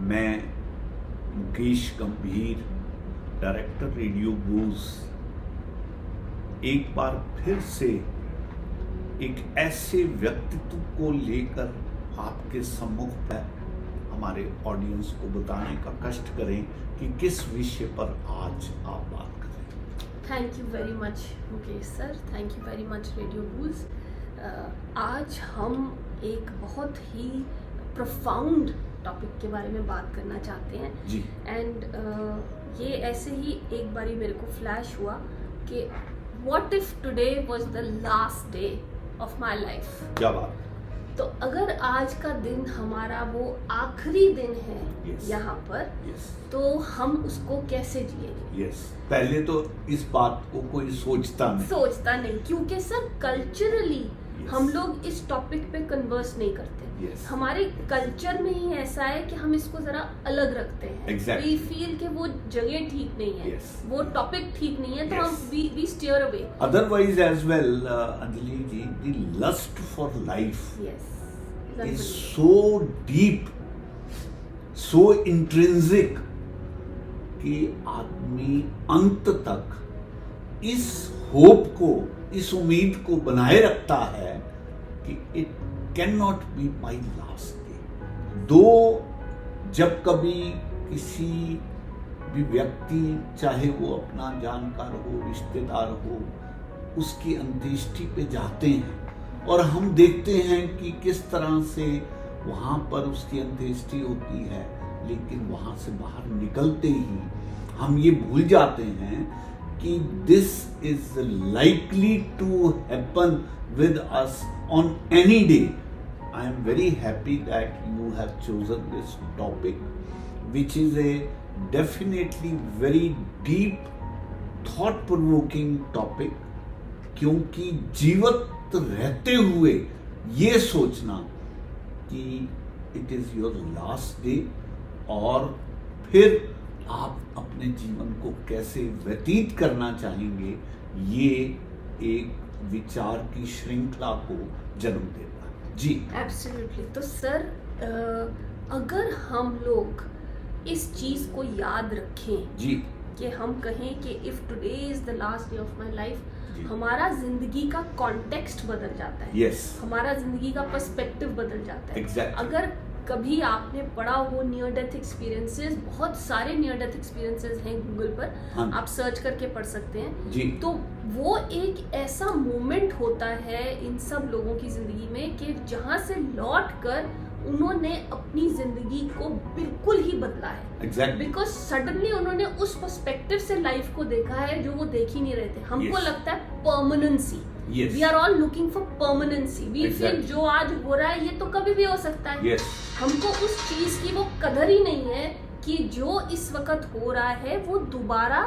मैं मुकेश गंभीर, director radio गूज, एक बार फिर से एक ऐसे व्यक्तित्व को लेकर आपके सम्मुख पर हमारे ऑडियंस को बताने का कष्ट करें कि किस विषय पर आज आप बात करें। Thank you very much Mukesh sir, thank you very much radio Goonj. आज हम एक बहुत ही प्रोफाउंड टॉपिक के बारे में बात करना चाहते हैं जी। एंड ये ऐसे ही एक बारी मेरे को फ्लैश हुआ कि what if today was the last day of my life. क्या बात। तो अगर आज का दिन हमारा वो आखिरी दिन है Yes. यहाँ पर Yes. तो हम उसको कैसे जिएंगे? Yes. पहले तो इस बात को कोई सोचता नहीं, क्योंकि सर कल्चरली Yes. हम लोग इस टॉपिक पे कन्वर्स नहीं करते। Yes. हमारे कल्चर में ही ऐसा है कि हम इसको जरा अलग रखते हैं। Exactly. वी फील कि वो जगह ठीक नहीं है, Yes. वो टॉपिक ठीक नहीं है, तो Yes. हम we steer away. Otherwise as well, Anjali ji, the lust for life is so deep, so intrinsic कि आदमी अंत तक इस होप को, इस उम्मीद को बनाए रखता है कि it can not be my last day. दो जब कभी किसी भी व्यक्ति, चाहे वो अपना जानकार हो, रिश्तेदार हो, उसकी अंत्येष्टि पे जाते हैं और हम देखते हैं कि किस तरह से वहाँ पर उसकी अंत्येष्टि होती है, लेकिन वहाँ से बाहर निकलते ही हम ये भूल जाते हैं कि this is likely to happen with us on any day. I am very happy that you have chosen this topic which is a definitely very deep thought provoking topic, क्योंकि जीवित रहते हुए ये सोचना कि it is your last day और फिर आप अपने जीवन को कैसे व्यतीत करना चाहेंगे, ये एक विचार की श्रृंखला को जन्म देता है। जी एब्सोल्युटली। तो सर अगर हम लोग इस चीज को याद रखें जी कि हम कहें कि if today is the last day of my life, जी। हमारा जिंदगी का कॉन्टेक्स्ट बदल जाता है। Yes. हमारा जिंदगी का पर्सपेक्टिव बदल जाता है। Exactly. अगर कभी आपने पढ़ा हो नियर डेथ एक्सपीरियंसेस, बहुत सारे नियर डेथ एक्सपीरियंसेस हैं गूगल पर, हाँ। आप सर्च करके पढ़ सकते हैं जी। तो वो एक ऐसा मोमेंट होता है इन सब लोगों की जिंदगी में कि जहां से लौट कर उन्होंने अपनी जिंदगी को बिल्कुल ही बदला है। एग्जैक्टली। बिकॉज सडनली उन्होंने उस पर्सपेक्टिव से लाइफ को देखा है जो वो देख ही नहीं रहे थे। हमको Yes. लगता है permanency, Yes. We are all looking for permanency. We feel Exactly. जो आज हो रहा है ये तो कभी भी हो सकता है। Yes. हमको उस चीज की वो कदर ही नहीं है कि जो इस वक्त हो रहा है वो दोबारा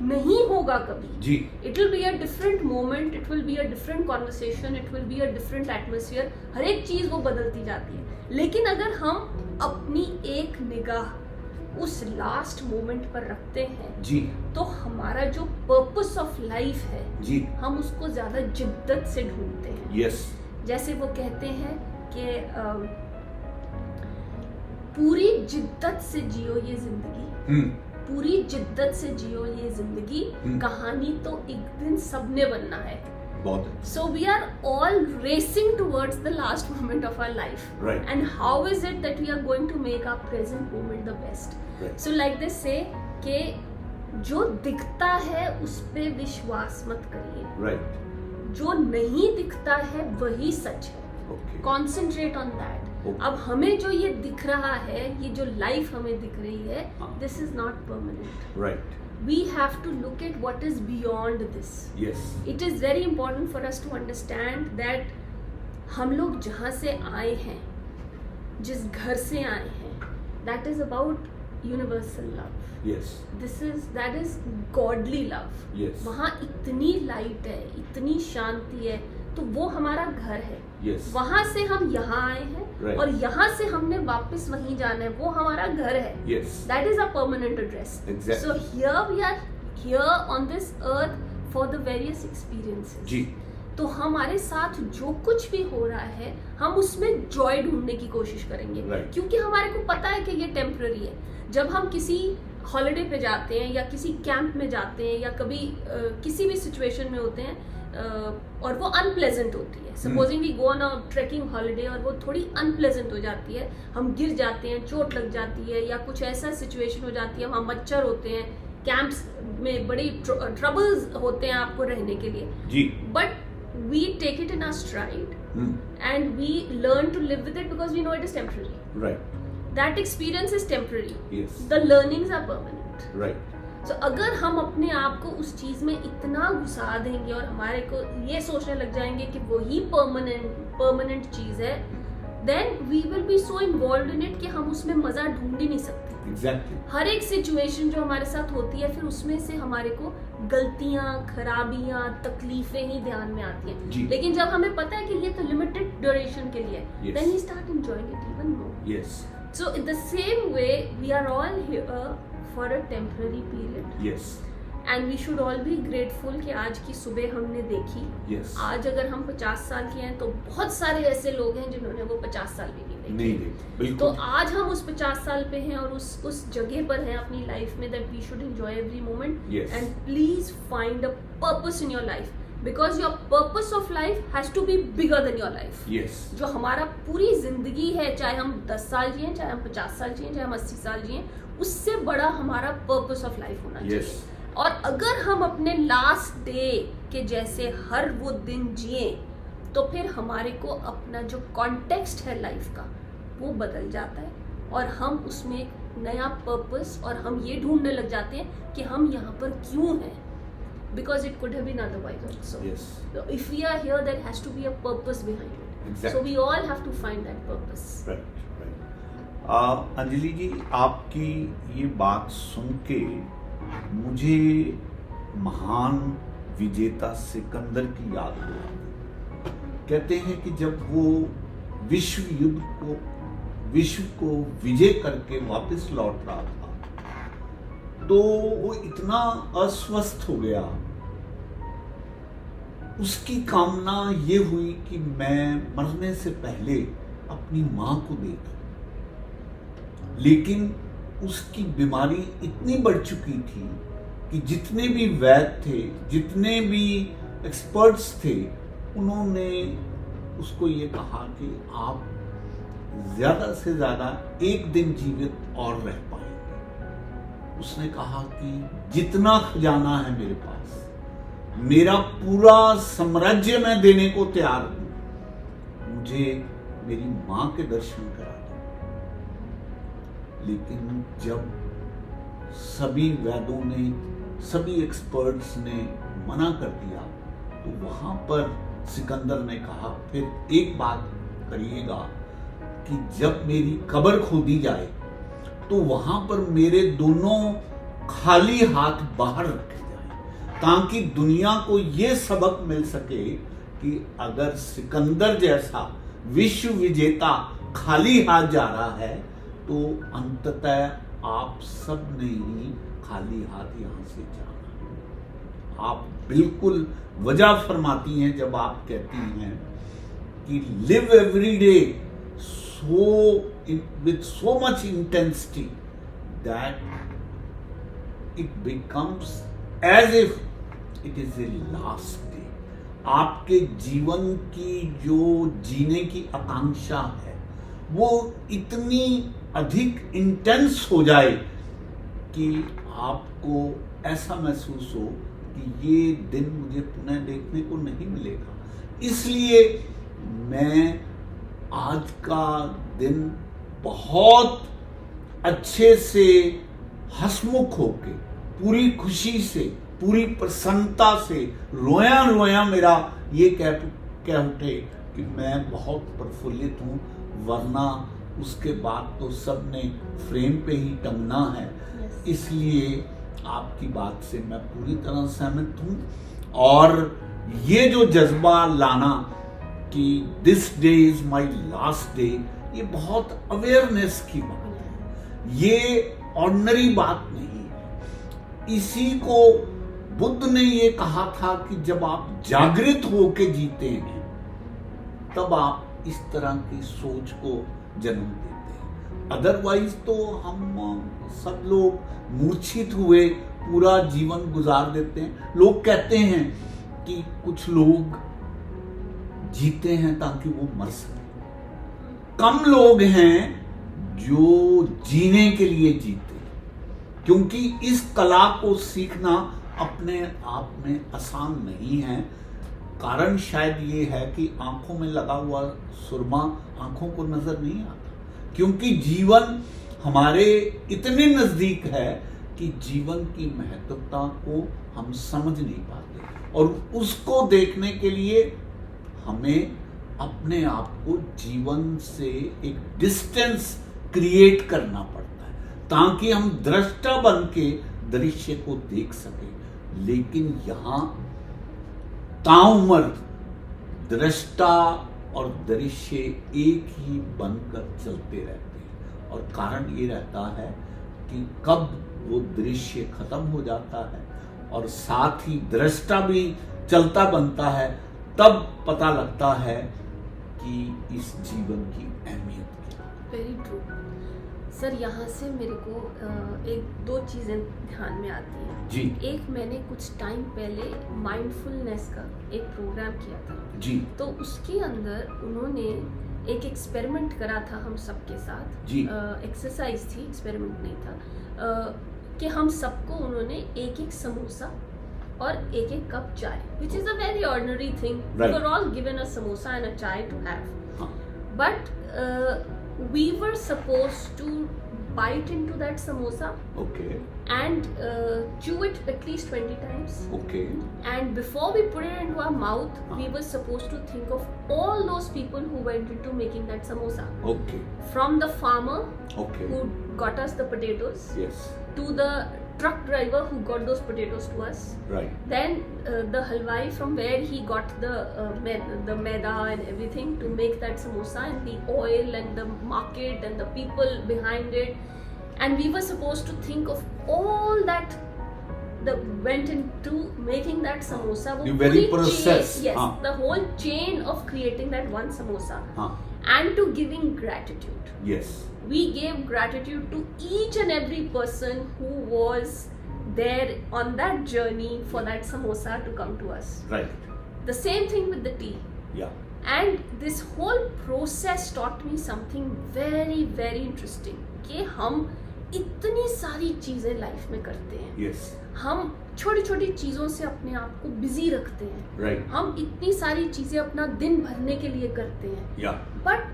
नहीं होगा कभी। जी। It will be a different moment, it will be a different conversation, it will be a different atmosphere. हर एक चीज वो बदलती जाती है। लेकिन अगर हम अपनी एक निगाह उस लास्ट मोमेंट पर रखते हैं जी तो हमारा जो पर्पस ऑफ लाइफ है जी। हम उसको ज्यादा जिद्दत से ढूंढते हैं। यस। जैसे वो कहते हैं कि पूरी जिद्दत से जियो ये जिंदगी, पूरी जिद्दत से जियो ये जिंदगी, कहानी तो एक दिन सबने बनना है। बहुत। So we are all racing towards the last moment of our life. Right. And how is it that we are going to make our present moment the best? Right. So like they say कि जो दिखता है उस पे विश्वास मत करिए, right. जो नहीं दिखता है वही सच है। Okay. Concentrate on that. Okay. अब हमें जो ये दिख रहा है, ये जो लाइफ हमें दिख रही है, हाँ. this is not permanent. Right. We have to look at what is beyond this. Yes. It is very important for us to understand that हम लोग जहाँ से आए हैं, जिस घर से आए हैं, that is about universal love. Yes. That is godly love. Yes. वहाँ इतनी लाइट है, इतनी शांति है, तो वो हमारा घर है। Yes. वहाँ से हम यहाँ आए हैं Right. और यहाँ से हमने वापस वहीं जाना है, वो हमारा घर है। Yes. That is our permanent address. Exactly. So here we are here on this earth for the various experiences. जी। तो हमारे साथ जो कुछ भी हो रहा है हम उसमें जॉय ढूंढने की कोशिश करेंगे, क्योंकि हमारे को पता है कि ये टेम्पररी है। जब हम किसी हॉलिडे पे जाते हैं या किसी कैंप में जाते हैं या कभी किसी भी सिचुएशन में होते हैं और वो अनप्लेजेंट होती है, supposing we go on a trekking holiday और वो थोड़ी अनप्लेजेंट हो जाती है, हम गिर जाते हैं, चोट लग जाती है या कुछ ऐसा सिचुएशन हो जाती है, वहाँ मच्छर होते हैं, कैंप्स में बड़ी ट्रबल्स होते हैं आपको रहने के लिए जी, but we take it in our stride and we learn to live with it because we know it is temporary. Right. That experience is temporary. Yes. The learnings are permanent. Right. So अगर हम अपने आप को उस चीज में इतना घुसा देंगे और हमारे को ये सोचने लग जाएंगे कि वही परमानेंट चीज है, then we will be so involved in it कि हम उसमें मजा ढूंढ ही नहीं सकते। Exactly. हर एक सिचुएशन जो हमारे साथ होती है फिर उसमें से हमारे को गलतियां, खराबियां, तकलीफें ही ध्यान में आती हैं। लेकिन जब हमें पता है कि ये तो लिमिटेड ड्यूरेशन के लिए, then we start enjoying it even more. Yes. So in the same way, we are all here for a temporary period. Yes. And we should all be grateful कि आज की सुबह हमने देखी। Yes. आज अगर हम 50 साल के हैं तो बहुत सारे ऐसे लोग हैं जिन्होंने वो 50 साल भी नहीं देखी। तो आज हम उस 50 साल पे हैं और उस जगह पर हैं अपनी लाइफ में, that we should enjoy every moment. Yes. And please find a purpose in your life because your purpose of life has to be bigger than your life. Yes. जो हमारा पूरी जिंदगी है, चाहे हम 10 साल जिए, चाहे हम 50 साल जिए, चाहे हम 80 साल जिए, उससे बड़ा हमारा पर्पस ऑफ लाइफ होना चाहिए। और अगर हम अपने लास्ट डे के जैसे हर वो दिन जिए तो फिर हमारे को अपना जो कॉन्टेक्स्ट है लाइफ का वो बदल जाता है और हम उसमें एक नया पर्पस और हम ये ढूंढने लग जाते हैं कि हम यहाँ पर क्यों हैं, because it could have been otherwise also. So if we are here, there has to be a purpose behind it. Exactly. So we all have to find that purpose. Right. Anjali ji, आपकी ये बात सुन के मुझे महान विजेता सिकंदर की याद हुआ। कहते हैं कि जब वो विश्व को विजय करके वापस लौट रहा था तो वो इतना अस्वस्थ हो गया, उसकी कामना ये हुई कि मैं मरने से पहले अपनी मां को देखूं, लेकिन उसकी बीमारी इतनी बढ़ चुकी थी कि जितने भी वैद्य थे, जितने भी एक्सपर्ट्स थे, उन्होंने उसको ये कहा कि आप ज्यादा से ज्यादा 1 दिन जीवित और रह पाएंगे। उसने कहा कि जितना खजाना है मेरे पास, मेरा पूरा साम्राज्य मैं देने को तैयार हूं, मुझे मेरी मां के दर्शन करा दो। लेकिन जब सभी वैद्यों ने, सभी एक्सपर्ट्स ने मना कर दिया तो वहां पर सिकंदर ने कहा, फिर एक बात करिएगा कि जब मेरी कब्र खोदी जाए तो वहां पर मेरे दोनों खाली हाथ बाहर रखे जाए, ताकि दुनिया को ये सबक मिल सके कि अगर सिकंदर जैसा विश्व विजेता खाली हाथ जा रहा है तो अंततः आप सब ने ही खाली हाथ यहां से जाना। आप बिल्कुल वजह फरमाती हैं जब आप कहती हैं कि live every day with so much intensity that it becomes as if it is a last day. आपके जीवन की जो जीने की आकांक्षा है वो इतनी अधिक इंटेंस हो जाए कि आपको ऐसा महसूस हो कि ये दिन मुझे पुनः देखने को नहीं मिलेगा। इसलिए मैं आज का दिन बहुत अच्छे से हंसमुख होके, पूरी खुशी से, पूरी प्रसन्नता से रोया रोया मेरा ये कह उठे कि मैं बहुत प्रफुल्लित हूँ, वरना उसके बाद तो सबने फ्रेम पे ही टंगना है। इसलिए आपकी बात से मैं पूरी तरह सहमत हूँ और ये जो जज्बा लाना कि this day is my last day, ये बहुत अवेयरनेस की बात है, ये ऑर्डिनरी बात नहीं है। इसी को बुद्ध ने ये कहा था कि जब आप जागृत होके जीते हैं तब आप इस तरह की सोच को जन्म देते हैं, अदरवाइज तो हम सब लोग मूर्छित हुए पूरा जीवन गुजार देते हैं। लोग कहते हैं कि कुछ लोग जीते हैं ताकि वो मर सके, कम लोग हैं जो जीने के लिए जीते, क्योंकि इस कला को सीखना अपने आप में आसान नहीं है। कारण शायद ये है कि आंखों में लगा हुआ सुरमा आंखों को नजर नहीं आता, क्योंकि जीवन हमारे इतने नजदीक है कि जीवन की महत्वता को हम समझ नहीं पाते, और उसको देखने के लिए हमें अपने आप को जीवन से एक डिस्टेंस क्रिएट करना पड़ता है ताकि हम दृष्टा बन के दृश्य को देख सके। लेकिन यहां ताउम्र दृष्टा और दृश्य एक ही बनकर चलते रहते हैं, और कारण ये रहता है कि कब वो दृश्य खत्म हो जाता है और साथ ही दृष्टा भी चलता बनता है, तब पता लगता है कि इस जीवन की अहमियत क्या है। Very true sir. यहाँ से मेरे को एक दो चीज़ें ध्यान में आती हैं जी। एक, मैंने कुछ टाइम पहले माइंडफुलनेस का एक प्रोग्राम किया था जी, तो उसके अंदर उन्होंने एक एक्सपेरिमेंट करा था हम सबके साथ जी। एक्सरसाइज थी, एक्सपेरिमेंट नहीं था, कि हम सबको उन्होंने एक एक समोसा और एक एक कप चाय, which is a very ordinary thing, we were all given a samosa and a chai to have, but we were supposed to bite into that samosa okay, and chew it at least 20 times. Okay. And before we put it into our mouth, we were supposed to think of all those people who went into making that samosa. Okay. From the farmer Okay. who got us the potatoes, Yes. to the truck driver who got those potatoes to us. Right. Then the halwai from where he got the maida and everything to make that samosa, and the oil and the market and the people behind it, and we were supposed to think of all that that went into making that samosa. The very पूरी process. chain, yes, the whole chain of creating that one samosa, and to giving gratitude. Yes. We gave gratitude to each and every person who was there on that journey for that samosa to come to us. Right. The same thing with the tea. Yeah. And this whole process taught me something very very interesting, कि हम इतनी सारी चीजें life में करते हैं। Yes. हम छोटी छोटी चीजों से अपने आप को बिजी रखते हैं। Right. हम इतनी सारी चीजें अपना दिन भरने के लिए करते हैं। Yeah. But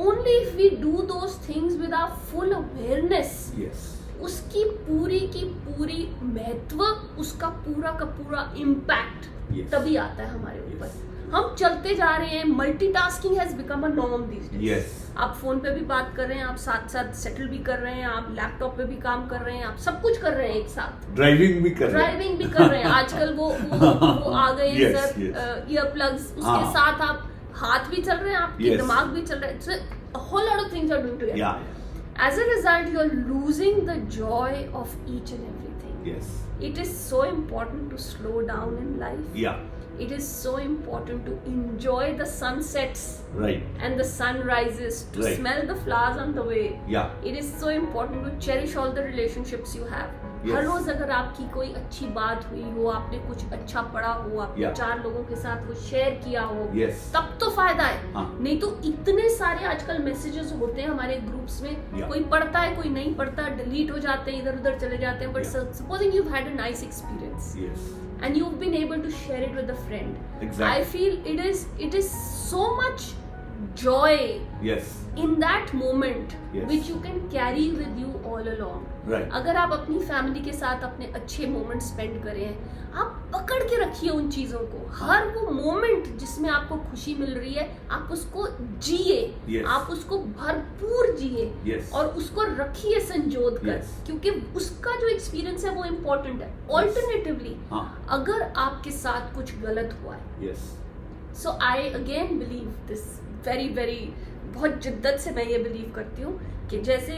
only if we do those things with our full awareness, Yes. उसकी पूरी की पूरी महत्व, उसका पूरा का पूरा इम्पैक्ट Yes. तभी आता है हमारे ऊपर। Yes. हम चलते जा रहे हैं, multitasking has become a norm these days. Yes. आप फोन पे भी बात कर रहे हैं, आप साथ साथ सेटल भी कर रहे हैं, आप लैपटॉप पे भी काम कर रहे हैं, आप सब कुछ कर रहे हैं एक साथ, ड्राइविंग भी कर रहे हैं। ड्राइविंग भी कर रहे हैं। आजकल वो आ गए Yes, sir, yes. Ear plugs, उसके हाँ। साथ आप हाथ भी चल रहे हैं, आपके Yes. दिमाग भी चल रहे हैं, so a whole lot of things are doing together. Yeah. As a result, you're losing the joy of each and everything. Yes. It is so important to slow down in life. Yeah. It is so important to enjoy the sunsets Right. and the sunrises, to Right. smell the flowers on the way. Yeah. It is so important to cherish all the relationships you have. Yes. हर रोज अगर आपकी कोई अच्छी बात हुई हो, आपने कुछ अच्छा पढ़ा हो, आपने Yeah. 4 लोगों के साथ कुछ शेयर किया हो, Yes. तब तो फायदा है। हाँ. नहीं तो इतने सारे आजकल मैसेजेस होते हैं हमारे ग्रुप्स में, Yeah. कोई पढ़ता है कोई नहीं पढ़ता, डिलीट हो जाते हैं, इधर उधर चले जाते हैं, but Yeah. Supposing you had a nice experience Yes. and you've been able to share it with a friend. Exactly. I feel it is so much joy Yes. in that moment, Yes. which you can carry with you all along. Right. अगर आप अपनी family के साथ अपने अच्छे moment spend करें, आप पकड़ के रखिए उन चीजों को। हर वो मोमेंट जिसमें आपको खुशी मिल रही है, आप उसको जिए। Yes. आप उसको भरपूर जिए। Yes. और उसको रखिए संजोद कर। Yes. क्योंकि उसका जो एक्सपीरियंस है वो इम्पोर्टेंट है। ऑल्टरनेटिवली, हाँ. अगर आपके साथ कुछ गलत हुआ है, Yes. So I again believe this very very, बहुत जिद्दत से मैं ये बिलीव करती हूँ कि जैसे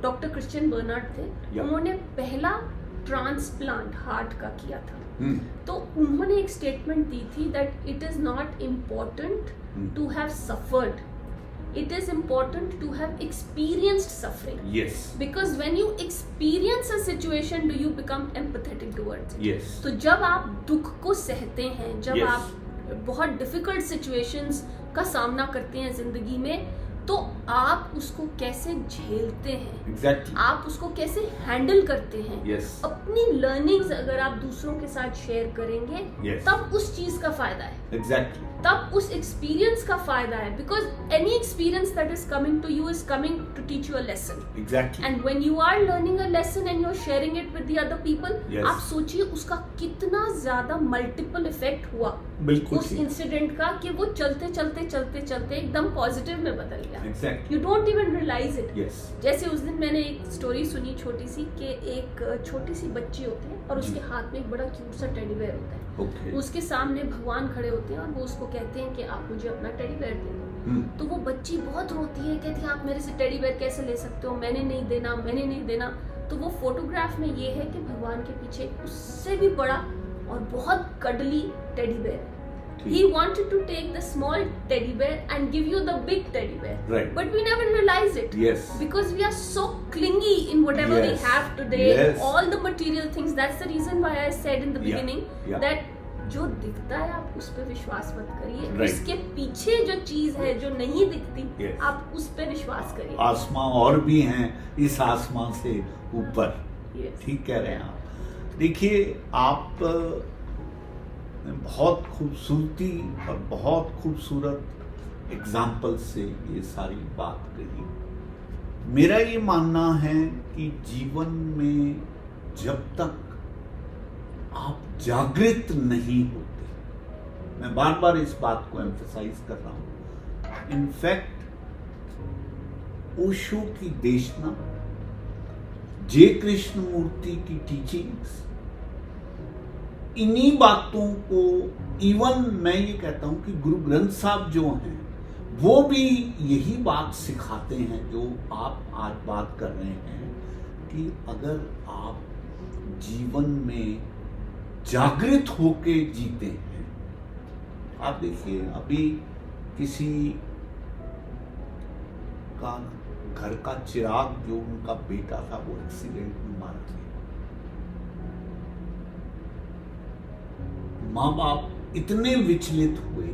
डॉक्टर क्रिश्चियन बर्नार्ड थे, Yeah. उन्होंने पहला ट्रांसप्लांट हार्ट का किया था, तो उन्होंने एक स्टेटमेंट दी थी that it is not important to have suffered, it is important to have experienced suffering. Yes. Because when you experience a situation, do you become empathetic towards it? Yes. तो जब आप दुख को सहते हैं, जब Yes. आप बहुत डिफिकल्ट सिचुएशंस का सामना करते हैं जिंदगी में, तो आप उसको कैसे झेलते हैं, Exactly. आप उसको कैसे हैंडल करते हैं, Yes. अपनी लर्निंग्स अगर आप दूसरों के साथ शेयर करेंगे, Yes. तब उस चीज का फायदा है, Exactly. तब उस एक्सपीरियंस का फायदा है, because any experience that is coming to you is coming to teach you a lesson, Exactly. And when you are learning a lesson and you are sharing it with the other people, Yes. आप सोचिए उसका कितना ज्यादा multiple effect हुआ बिल्कुल उस ठीक। Incident का, कि वो चलते चलते चलते चलते एकदम पॉजिटिव में बदल गया. Exactly. You don't even realise it. Yes. जैसे उस दिन मैंने एक स्टोरी सुनी छोटी सी, कि एक छोटी सी बच्ची होती है और जी। उसके हाथ में एक बड़ा क्यूट सा टेडी बेयर होता है. Okay. उसके सामने भगवान खड़े होते हैं और वो उसको कहते हैं कि आप मुझे अपना टेडी बेयर दे दो. तो वो बच्ची बहुत रोती है, कहती है आप मेरे से टेडी बेयर कैसे ले सकते हो, मैंने नहीं देना, मैंने नहीं देना. तो वो फोटोग्राफ में ये है कि भगवान के पीछे उससे भी बड़ा और बहुत cuddly teddy bear. He wanted to take the small teddy bear and give you the big teddy bear. Right. But we never realize it. Yes. Because we are so clingy in whatever we Yes. have today, Yes. all the material things. That's the reason why I said in the Yeah. beginning Yeah. that जो दिखता है आप उस पर विश्वास मत करिए. Right. उसके पीछे जो चीज है जो नहीं दिखती, Yes. आप उस पर विश्वास करिए. आसमां और भी हैं इस आसमां से ऊपर. Yes. ठीक कह रहे हैं आप. देखिए, आप बहुत खूबसूरती और बहुत खूबसूरत एग्जाम्पल से ये सारी बात कही. मेरा ये मानना है कि जीवन में जब तक आप जागृत नहीं होते, मैं बार बार इस बात को एम्फसाइज कर रहा हूं, इनफैक्ट ओशो की देशना, जे कृष्णमूर्ति की टीचिंग्स, इन्हीं बातों को, इवन मैं ये कहता हूं कि गुरु ग्रंथ साहब जो हैं वो भी यही बात सिखाते हैं जो आप आज बात कर रहे हैं, कि अगर आप जीवन में जागृत होके जीते हैं. आप देखिए, अभी किसी का घर का चिराग जो उनका बेटा था वो एक्सीडेंट में मारा गया. माँ बाप इतने विचलित हुए,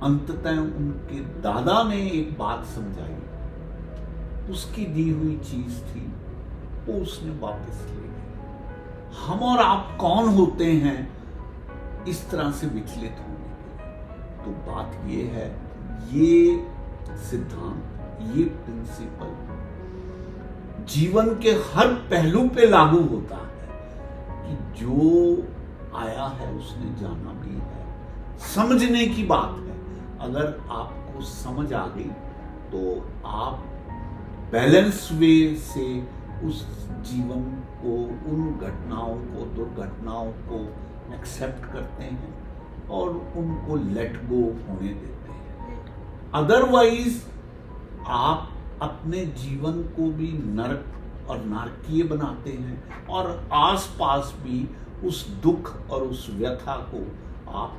अंततः उनके दादा ने एक बात समझाई, उसकी दी हुई चीज थी वो उसने वापस ले ली. हम और आप कौन होते हैं इस तरह से विचलित होने के? तो बात ये है, ये सिद्धांत, ये प्रिंसिपल जीवन के हर पहलू पे लागू होता है कि जो आया है उसने जाना भी है. समझने की बात है. अगर आपको समझ आ गई तो आप बैलेंस वे से उस जीवन को, उन घटनाओं को, दुर्घटनाओं को एक्सेप्ट करते हैं और उनको लेट गो होने देते हैं. अदरवाइज आप अपने जीवन को भी नरक और नारकीय बनाते हैं और आसपास भी उस दुख और उस व्यथा को आप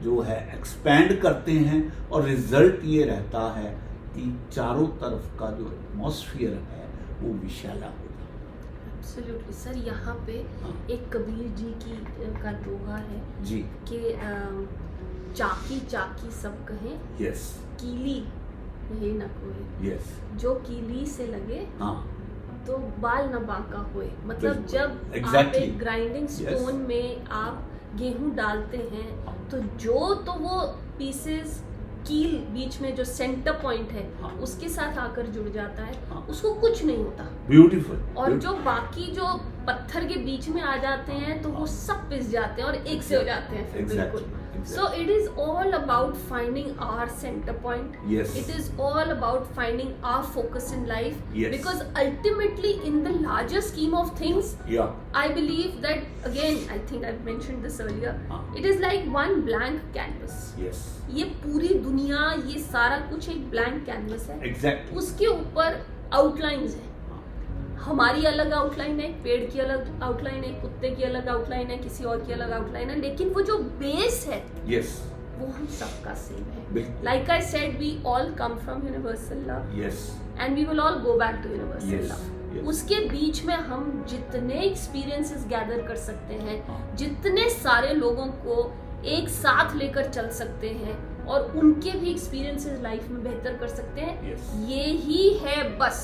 जो है एक्सपैंड करते हैं और रिजल्ट ये रहता है कि चारों तरफ का जो एटमॉस्फेयर है वो विषैला हो जाता है. Absolutely sir. यहाँ पे हाँ. एक कबीर जी की का दोहा है जी. कि चाकी चाकी सब कहें, यस. कीली कहे न कोई, यस. जो कीली से लगे हाँ. तो बाल न बांका होए. मतलब बिल्कुल. जब आप Exactly. एक ग्राइंडिंग स्टोन में आप गेहूं डालते हैं, तो जो तो वो पीसेस कील बीच में जो सेंटर पॉइंट है हाँ. उसके साथ आकर जुड़ जाता है, हाँ. उसको कुछ नहीं होता. ब्यूटीफुल. और जो बाकी जो पत्थर के बीच में आ जाते हैं तो वो सब पिस जाते हैं और एक से हो जाते हैं फिर. बिल्कुल. So it is all about finding our center point. Yes. It is all about finding our focus in life. Yes. Because ultimately, in the larger scheme of things, Yeah. I believe that, again, I think I've mentioned this earlier, हाँ. it is like one blank canvas. Yes. ये पूरी दुनिया, ये सारा कुछ एक blank canvas है. Exactly. उसके ऊपर outlines है. हमारी अलग आउटलाइन है, पेड़ की अलग आउटलाइन है, कुत्ते की अलग आउटलाइन है, किसी और की अलग आउटलाइन है, लेकिन वो जो बेस है yes, वो हम सबका सेम है. बिल्कुल. Like I said, we all come from universal love yes, and we will all go back to universal yes, love. yes. उसके बीच में हम जितने एक्सपीरियंसेस गैदर कर सकते हैं, हाँ. जितने सारे लोगों को एक साथ लेकर चल सकते हैं और उनके भी एक्सपीरियंसेस लाइफ में बेहतर कर सकते हैं, Yes. ये ही है बस.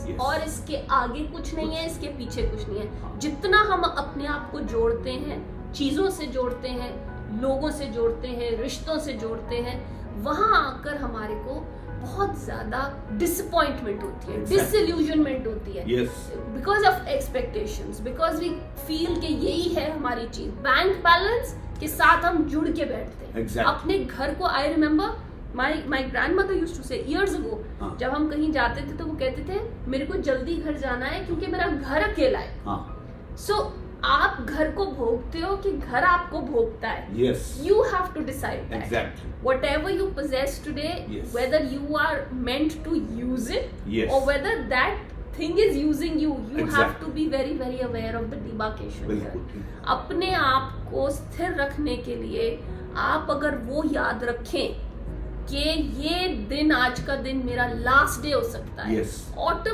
Yes. और इसके आगे कुछ नहीं है, इसके पीछे कुछ नहीं है. हाँ. जितना हम अपने आप को जोड़ते हैं, चीजों से जोड़ते हैं, लोगों से जोड़ते हैं, रिश्तों से जोड़ते हैं, वहां आकर हमारे को बहुत ज्यादा डिसअपॉइंटमेंट होती है, Exactly. डिसइल्यूजनमेंट होती है, yes, because of expectations, because we feel कि यही है हमारी चीज. बैंक बैलेंस के साथ हम जुड़ के बैठते हैं. Exactly. अपने घर को, I remember my grandmother used to say years ago, हाँ. जब हम कहीं जाते थे तो वो कहते थे मेरे को जल्दी घर जाना है क्योंकि मेरा घर अकेला है. हाँ, सो आप घर को भोगते हो कि घर आपको भोगता है? yes, You have to decide that. exactly, Whatever you possess today, Yes. whether you are meant to use it Yes. or whether that thing is using you, you have Exactly. to be very very aware of the demarcation here. बिल्कुल. अपने आप को स्थिर रखने के लिए आप अगर वो याद रखें कि ये दिन, आज का दिन मेरा लास्ट डे हो सकता है, Yes.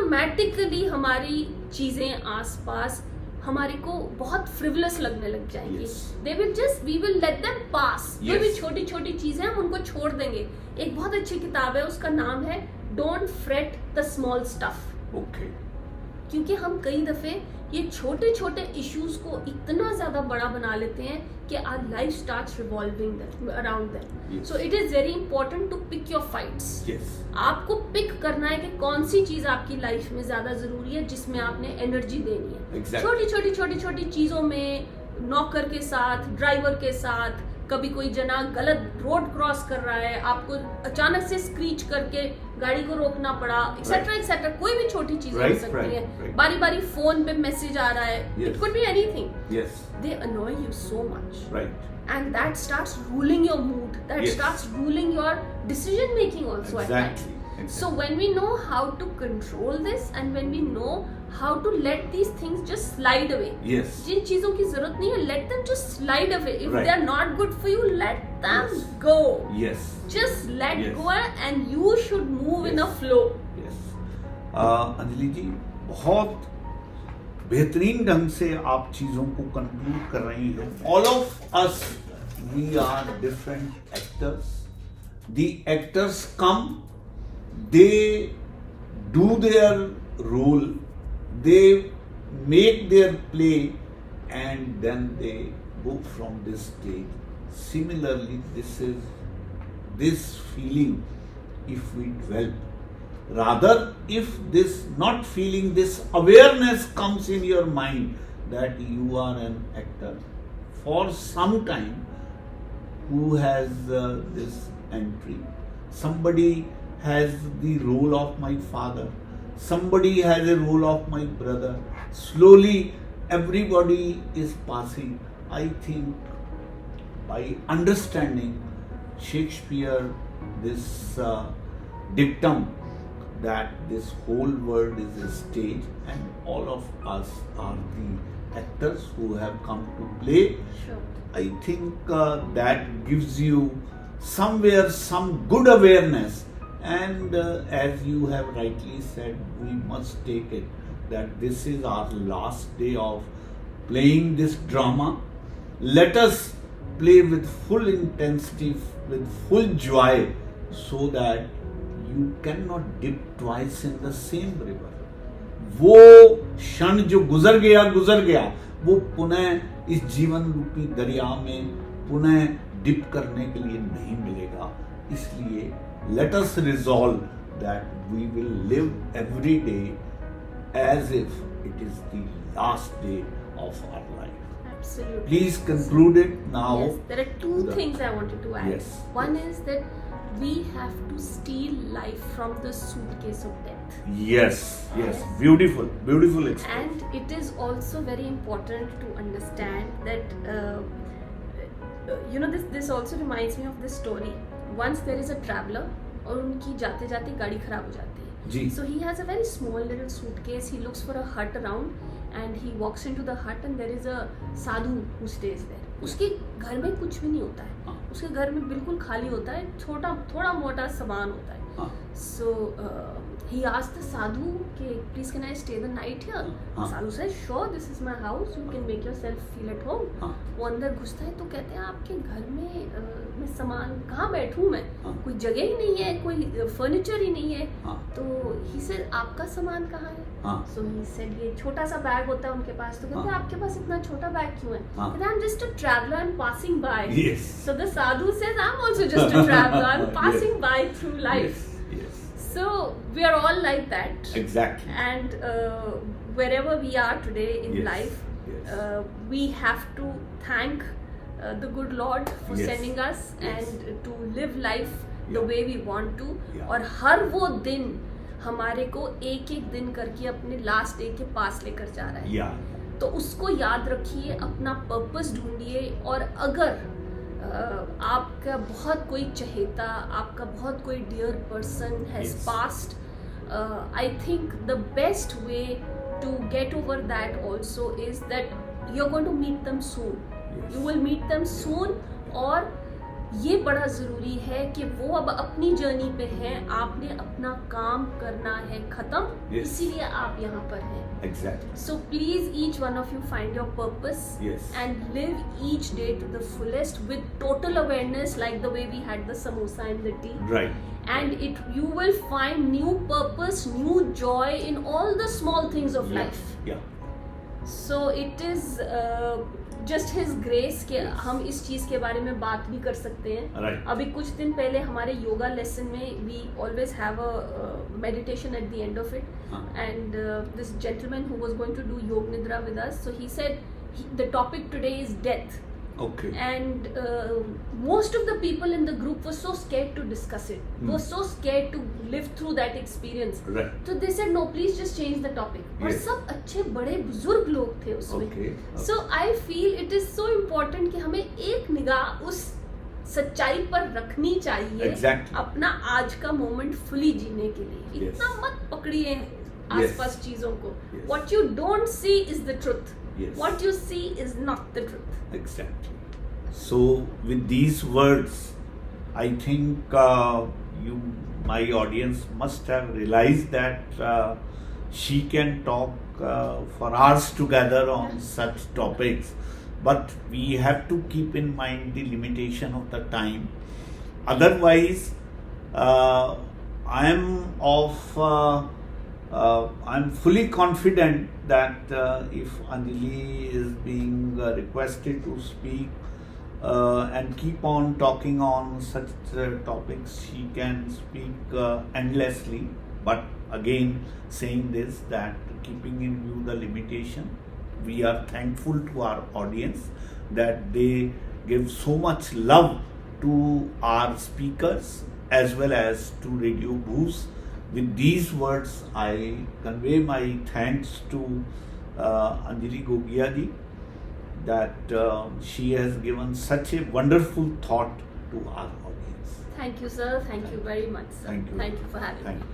ऑटोमेटिकली हमारी चीजें आसपास हमारे को बहुत फ्रिवलस लगने लग जाएंगी. Yes. They will just, we will let them pass. जो Yes. भी छोटी छोटी चीजें हम उनको छोड़ देंगे. एक बहुत अच्छी किताब है, उसका नाम है Don't Fret the Small Stuff. okay, क्योंकि हम कई दफे ये छोटे छोटे इश्यूज को इतना ज्यादा बड़ा बना लेते हैं कि our life starts revolving around them. Yes. So it is very important to pick your fights. yes, आपको पिक करना है कि कौन सी चीज आपकी लाइफ में ज्यादा जरूरी है, जिसमें आपने एनर्जी देनी है. Exactly. छोटी छोटी चीजों में, नौकर के साथ, ड्राइवर के साथ, कभी कोई जना गलत रोड क्रॉस कर रहा है, आपको अचानक से स्क्रीच करके गाड़ी को रोकना पड़ा, एक्सेट्रा एक्सेट्रा, कोई भी छोटी चीजें हो सकती है. right. बारी बारी फोन पे मैसेज आ रहा है, Yes. It could be anything. yes, they अनॉय you so much. right, And that starts ruling your mood, that Yes. starts ruling your decision making also at times. exactly, exactly. So when we know how to control this and when we know how to let these things just slide away, yes, जिन चीजों की जरूरत नहीं है, let them just slide away. If Right. they are not good for you, let them Yes. go. yes, Just let Yes. go and you should move in a Yes. flow. yes. Anjali जी, बहुत बेहतरीन ढंग से आप चीजों को conclude कर रही हैं. All of us we are different actors. The actors come, they do their role, they make their play, and then they go from this stage. Similarly, this feeling, if we dwell, rather if this not feeling, this awareness comes in your mind that you are an actor for some time, who has this entry, somebody has the role of my father, somebody has a role of my brother, slowly everybody is passing. I think by understanding Shakespeare, this dictum that this whole world is a stage and all of us are the actors who have come to play, Sure. I think that gives you somewhere some good awareness. And as you have rightly said, we must take it that this is our last day of playing this drama. Let us play with full intensity, with full joy, so that you cannot dip twice in the same river. वो क्षण जो गुजर गया वो पुनः इस जीवन रूपी दरिया में पुनः डिप करने के लिए नहीं मिलेगा. इसलिए let us resolve that we will live every day as if it is the last day of our life. Absolutely. Please conclude it now. Yes, there are two things I wanted to add. Yes. One is that we have to steal life from the suitcase of death. Yes, beautiful experience. And it is also very important to understand that this also reminds me of this story. Once there is a traveler और उनकी जाते जाते गाड़ी खराब हो जाती है. जी. So he has a very small little suitcase. He looks for a hut around and he walks into the hut and there is a sadhu who stays there. उसके घर में कुछ भी नहीं होता है. हाँ. उसके घर में बिल्कुल खाली होता है. थोड़ा मोटा सामान होता है. हाँ. So he asked the sadhu, please can I stay the night here? हाँ. Sadhu says, sure, this is my house. You can make yourself feel at home. हाँ. वो अंदर घुसता है तो कहते हैं आपके घर में मैं सामान कहाँ बैठूं मैं? हाँ. कोई जगह ही नहीं है, कोई फर्नीचर ही नहीं है. हाँ. तो he said, आपका सामान कहाँ है? हाँ. So he said, ये छोटा सा बैग होता है उनके पास. तो कहते हैं हाँ. आपके पास इतना छोटा बैग क्यों है? हाँ. कहते हैं I'm just a traveler, I'm passing by. Yes. So the sadhu says, I'm also just a traveler, I'm passing Yes. by through life. Yes. Yes. So we are all like that. Exactly. And wherever we are today in Yes. life, Yes. we have to thank the good Lord for Yes. sending us Yes. and to live life the Yeah. way we want to. Yeah. और हर वो दिन हमारे को एक एक दिन करके अपने लास्ट डे के पास लेकर जा रहा है. Yeah. तो उसको याद रखिए, अपना पर्पस ढूंढिए. और अगर आपका बहुत कोई चहेता, आपका बहुत कोई dear person has Yes. Past, I think the best way to get over that also is that you are going to meet them soon. Yes. You will meet them soon. और ये बड़ा ज़रूरी है कि वो अब अपनी जर्नी पे हैं, आपने अपना काम करना है ख़त्म. Yes. इसीलिए आप यहाँ पर हैं. Exactly. So please, each one of you find your purpose. Yes. And live each day to the fullest with total awareness, like the way we had the samosa and the tea. Right. And you will find new purpose, new joy in all the small things of Yeah. life. Yeah. So it is just His grace कि Yes. हम इस चीज़ के बारे में बात भी कर सकते हैं. Right. अभी कुछ दिन पहले हमारे योगा लेसन में we always have a meditation at the end of it. हाँ. And this gentleman who was going to do Yog Nidra with us, so he said the topic today is death. Okay. And most of the people in the group were so scared to discuss it, were so scared to live through that experience. Right. So they said, no, please just change the topic. और Yes. सब अच्छे बड़े बुजुर्ग लोग थे उसमें. Okay. So I feel it is so important कि हमें एक निगाह उस सच्चाई पर रखनी चाहिए. Exactly. अपना आज का मोमेंट फुली जीने के लिए. Yes. इतना मत पकड़िए आसपास चीजों को. Yes. What you don't see is the truth. Yes. What you see is not the truth. Exactly. So with these words, I think my audience must have realized that she can talk for hours together on such topics, but we have to keep in mind the limitation of the time. Otherwise, I'm fully confident that if Anjali is being requested to speak and keep on talking on such topics, she can speak endlessly. But again, saying this, that keeping in view the limitation, we are thankful to our audience that they give so much love to our speakers as well as to Radio Boost. With these words, I convey my thanks to Anjali Gogia ji that she has given such a wonderful thought to our audience. Thank you, sir. Thank you very much, sir. Thank you. Thank you for having me. Thank you.